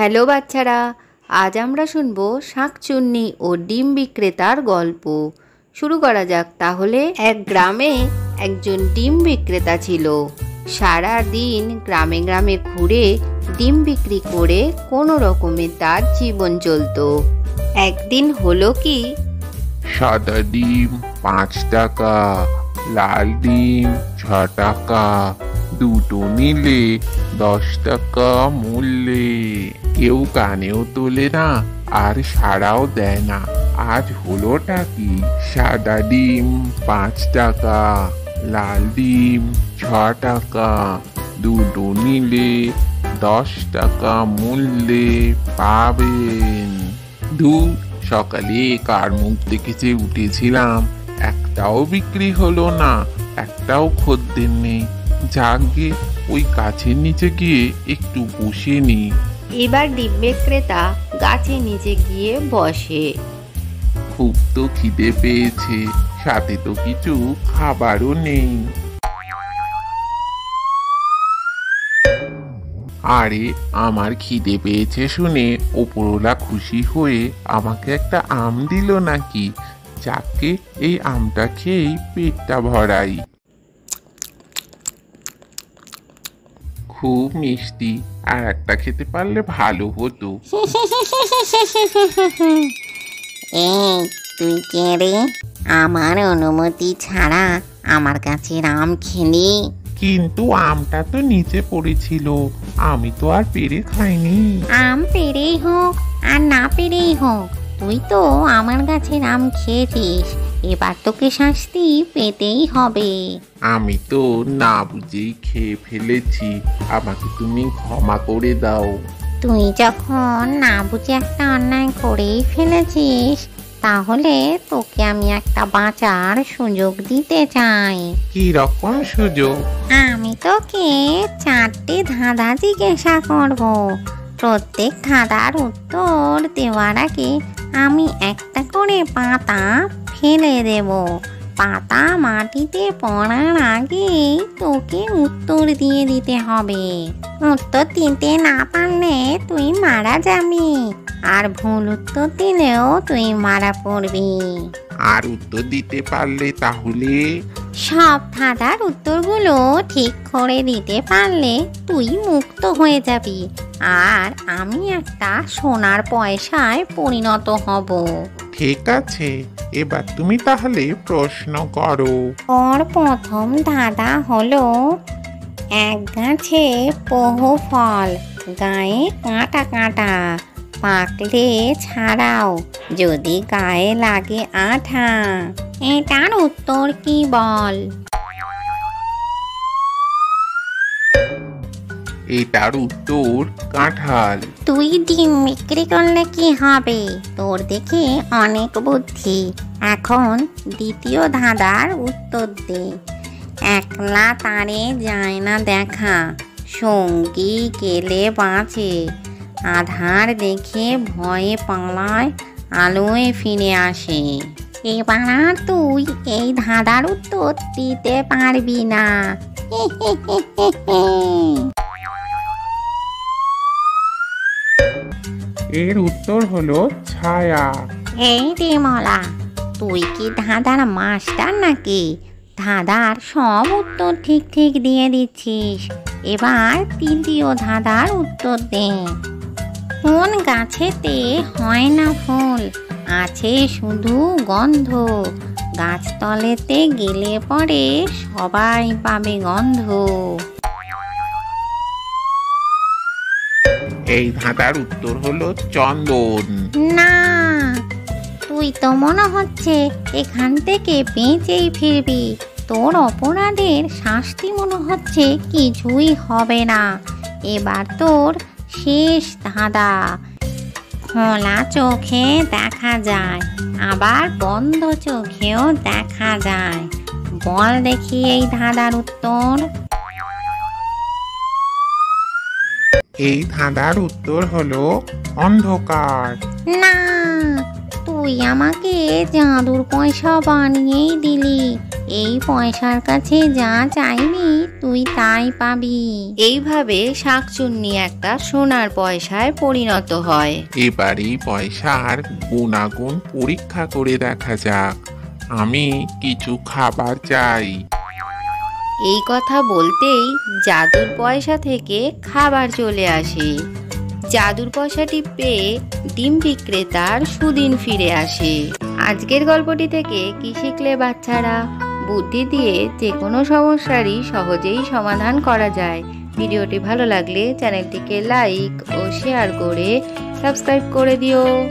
Hello বাচ্চারা, আজ আমরা শুনব শাঁকচুন্নি ও ডিম বিক্রেতার গল্প। শুরু করা যাক তাহলে। এক গ্রামে একজন ডিম বিক্রেতা ছিল। সারা দিন গ্রামে গ্রামে ঘুরে ডিম বিক্রি করে কোনো রকমে তার জীবন চলতো। একদিন হলো কি, সাদা ডিম 5 টাকা, লাল ডিম 6 টাকা, দুটো নিলে 10 টাকা মূল্যে। কেউ কানেও তোলে না আর সাড়াও দেয় না। আজ হলোটা কি? সাদা ডিম 5 টাকা, লাল ডিম 6 টাকা, দুটো নিলে 10 টাকা মূল্যে পাবেন। সকালে কার মুখ দেখেছে উঠেছিলাম, একটাও বিক্রি হলো না, একটাও খদ্দের নেই। যাকে ওই গাছের নিচে গিয়ে একটু বসে নি। এবার ডিম বিক্রেতা গাছের নিচে গিয়ে বসে। খুব তো খিদে পেয়েছে, সাথে তো কিছু খাবারও নেই। আরে আমার খিদে পেয়েছে শুনে ওপরওয়ালা খুশি হয়ে আমাকে একটা আম দিল নাকি। যাকে এই আমটা খেয়েই পেটটা ভরাই। খুব মিষ্টি, আর একটা খেতে পারলে ভালো হতো। এই তুই কে রে? আমার অনুমতি ছাড়া আমার কাছে আম খেলি? কিন্তু আমটা তো নিচে পড়েছিল, আমি তো আর পেরে খাইনি। আম পেরেই হোক আর না পেরেই হোক, তুই তো আমার গাছের আম খেয়েছিস, এবার তোকে শাস্তি পেতেই হবে। আমি তো না বুঝেই খেয়ে ফেলেছি, আমাকে তুমি ক্ষমা করে দাও। তুই যখন না বুঝে একটা অন্যায় করেই ফেলেছিস, তাহলে তোকে আমি একটা বাঁচার সুযোগ দিতে চাই। কি রকম সুযোগ? আমি তোকে 4টে ধাঁধা জিজ্ঞাসা করব। প্রত্যেক ধাঁধার উত্তর দেওয়ার আগে আমি একটা করে পাতা ফেলে দেব। পাতা মাটিতে পড়ার আগেই তোকে উত্তর দিয়ে দিতে হবে। উত্তর দিতে না পারলে তুই মারা যাবি, আর ভুল উত্তর দিলেও তুই মারা পড়বি। আর উত্তর দিতে পারলে তাহলে? সব ধাঁধার উত্তরগুলো ঠিক করে দিতে পারলে তুই মুক্ত হয়ে যাবি, আর আমি একটা সোনার পয়সায় পরিণত হব। ঠিক আছে, এবার তুমি তাহলে প্রশ্ন করো। ওর প্রথম ধাঁধা হলো, এক গাছে বহু ফল, গায়ে কাঁটা কাঁটা, পাকলে ছাড়াও, যদি গায়ে লাগে আঠা। এটার উত্তর কি বল? এটার উত্তর কাঁঠাল। তুই ডিম বিক্রি করলে কি হবে? তোর দেখে অনেক বুদ্ধি। এখন দ্বিতীয় ধাঁধার উত্তর দে। একলা তারে যায় না দেখা, সঙ্গী গেলে বাঁচে, আধার দেখে ভয়ে পালায়, আলোয় ফিরে আসে। এবার তুই এই ধাঁধার উত্তর দিতে পারবি না। এর উত্তর হলো ছায়া। এই রে মলা, তুই কি ধাঁধার মাস্টার নাকি? ধাঁধার সব উত্তর ঠিক ঠিক দিয়ে দিচ্ছিস। এবার তৃতীয় ধাঁধার উত্তর দে। কোন গাছেতে হয় না ফুল, আছে শুধু গন্ধ, গাছতলেতে গেলে পরে সবাই পাবে গন্ধ। এই ধাঁধার উত্তর হলো চন্দন। না, তুই তো মনে হচ্ছে এখান থেকে বেঁচেই ফিরবি। তোর অপরাধের শাস্তি মনে হচ্ছে কিছুই হবে না। এবার তোর শেষ ধাঁধা। খোলা চোখে দেখা যায়, আবার বন্ধ চোখেও দেখা যায়। বল দেখি এই ধাঁধার উত্তর। এই ধাঁধার উত্তর হলো অন্ধকার। না, তুই আমাকে জাদুর পয়সা বানিয়েই দিলি। এই পয়সার কাছে যা চাইবি তুই তাই পাবি। এইভাবে শাঁকচুন্নি একটা সোনার পয়সায় পরিণত হয়। এবারে পয়সার গুণাগুণ পরীক্ষা করে দেখা যাক। আমি কিছু খাবার চাই। এই কথা বলতেই জাদুর পয়সা থেকে খাবার চলে আসে। জাদুর পয়সাটি পেয়ে ডিম বিক্রেতার সুদিন ফিরে আসে। আজকের গল্পটি থেকে কি শিখলে বাচ্চারা? বুদ্ধি দিয়ে যে কোনো সমস্যারই সহজেই সমাধান করা যায়। ভিডিওটি ভালো লাগলে চ্যানেলটিকে লাইক ও শেয়ার করে সাবস্ক্রাইব করে দিও।